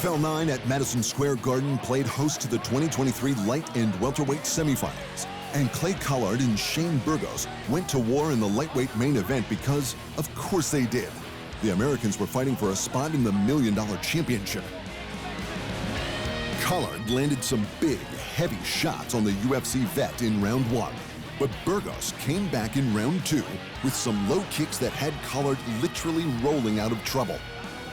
PFL 9 at Madison Square Garden played host to the 2023 light and welterweight semifinals. And Clay Collard and Shane Burgos went to war in the lightweight main event because, of course they did. The Americans were fighting for a spot in the $1 Million Championship. Collard landed some big, heavy shots on the UFC vet in round 1. But Burgos came back in round 2 with some low kicks that had Collard literally rolling out of trouble.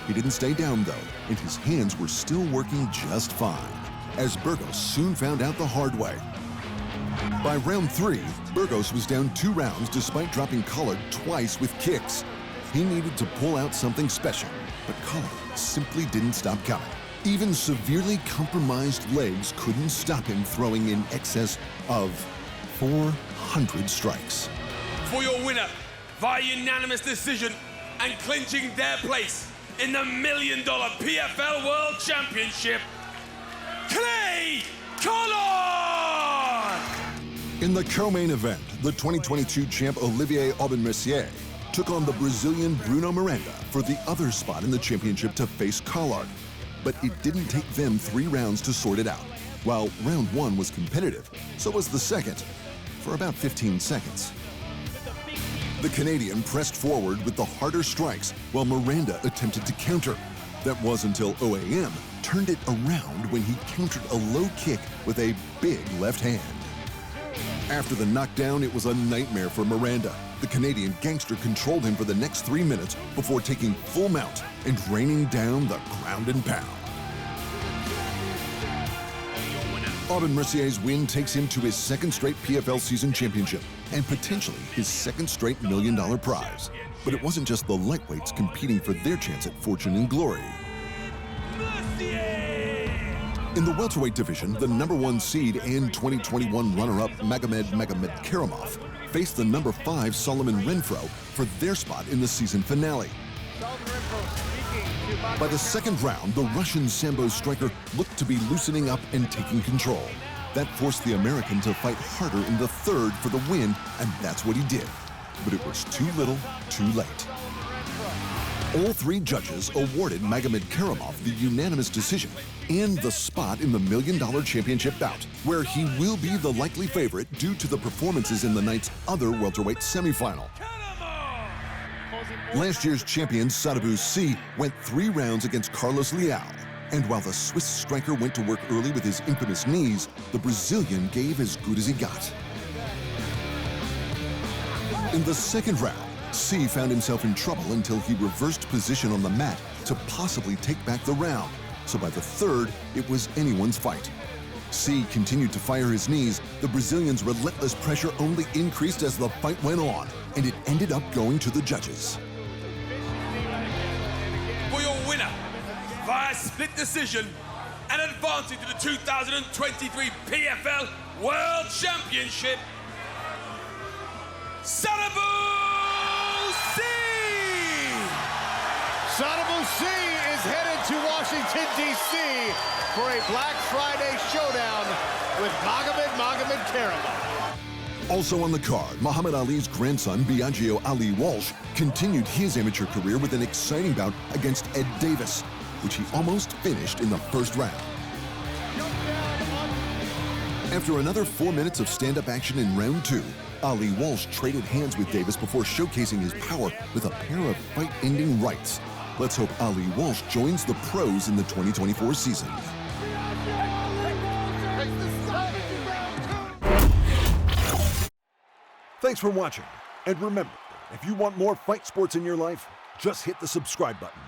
He didn't stay down though, and his hands were still working just fine, as Burgos soon found out the hard way. By round 3, Burgos was down 2 rounds despite dropping Collard twice with kicks. He needed to pull out something special, but Collard simply didn't stop coming. Even severely compromised legs couldn't stop him throwing in excess of 400 strikes. For your winner, via unanimous decision and clinching their place in the $1 Million PFL World Championship, Clay Collard! In the co-main event, the 2022 champ Olivier Aubin-Mercier took on the Brazilian Bruno Miranda for the other spot in the championship to face Collard. But it didn't take them 3 rounds to sort it out. While round 1 was competitive, so was the second, for about 15 seconds. The Canadian pressed forward with the harder strikes while Miranda attempted to counter. That was until OAM turned it around when he countered a low kick with a big left hand. After the knockdown, it was a nightmare for Miranda. The Canadian gangster controlled him for the next 3 minutes before taking full mount and raining down the ground and pound. Aubin-Mercier's win takes him to his 2nd straight PFL season championship and potentially his 2nd straight $1 Million prize. But it wasn't just the lightweights competing for their chance at fortune and glory. In the welterweight division, the #1 seed and 2021 runner-up Magomed Karamov faced the #5 Solomon Renfro for their spot in the season finale. By the second round, the Russian Sambo striker looked to be loosening up and taking control. That forced the American to fight harder in the 3rd for the win, and that's what he did. But it was too little, too late. All 3 judges awarded Magomed Karamov the unanimous decision and the spot in the $1 Million Championship bout, where he will be the likely favorite due to the performances in the night's other welterweight semifinal. Last year's champion Sadako went 3 rounds against Carlos Leal, and while the Swiss striker went to work early with his infamous knees, the Brazilian gave as good as he got. In the 2nd round, C found himself in trouble until he reversed position on the mat to possibly take back the round. So by the 3rd, it was anyone's fight. C continued to fire his knees. The Brazilian's relentless pressure only increased as the fight went on, and it ended up going to the judges. For your winner, via split decision and advancing to the 2023 PFL World Championship, Sadako! Sadako is headed to Washington, D.C. for a Black Friday showdown with Magomed Karamov. Also on the card, Muhammad Ali's grandson, Biagio Ali Walsh, continued his amateur career with an exciting bout against Ed Davis, which he almost finished in the 1st round. After another 4 minutes of stand-up action in round 2, Ali Walsh traded hands with Davis before showcasing his power with a pair of fight-ending rights. Let's hope Ali Walsh joins the pros in the 2024 season. Thanks for watching. And remember, if you want more fight sports in your life, just hit the subscribe button.